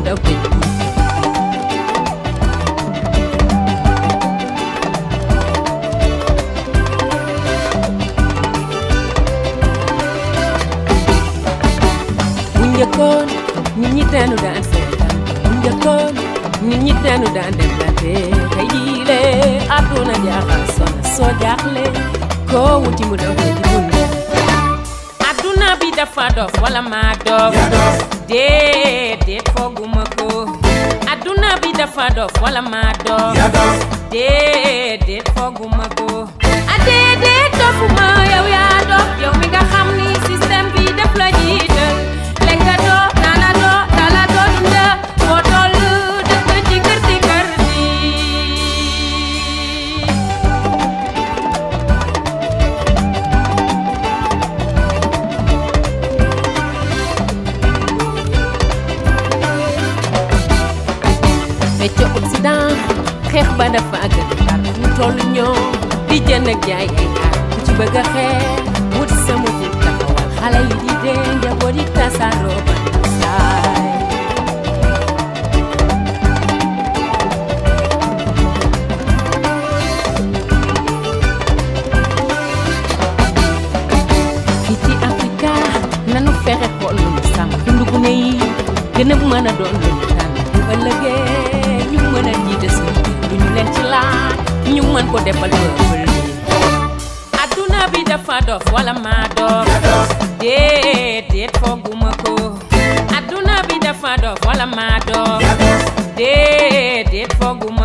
daw tëj bu njëkkoon nit ñi daanu daan seetaan bu njëkkoon nit ñi daanu daan dem lante tey jii le àdduna jaaxal sona soo jaaxle koo wuti mu daw tëj bunde àdduna bi dafa dof wala maa dof déedéet fooguma ko àdduna bi dafa dof wala maa dof déedéet fooguma ko déedéet dofuma yow yaa dof yow mi nga xam ni système bi def la jiital lekka doo naana doo dala doo dunda foo toll dëkk ci kër ci kër ci fecc Occident xeex ba dafa àgg Dakar fu toll ñoo di jënd ak jaay ay aar ku ci bëgg a xeex wut sama jib taxawal xale yi di dee njaboot yi tasaaroo ba saay fii ci Afrika nanu fexe xool lu ñu sàmm dundu gune yi gën a mën a doon lu ñu tànn bu ëllëgee ñu mën a jiite suñu lu ñu leen ci laaj ñu mën ko defal peuple adduna bi dafa dof wala maa dof déedéet fooguma ko adduna bi dafa dof wala maa dof déedéet fooguma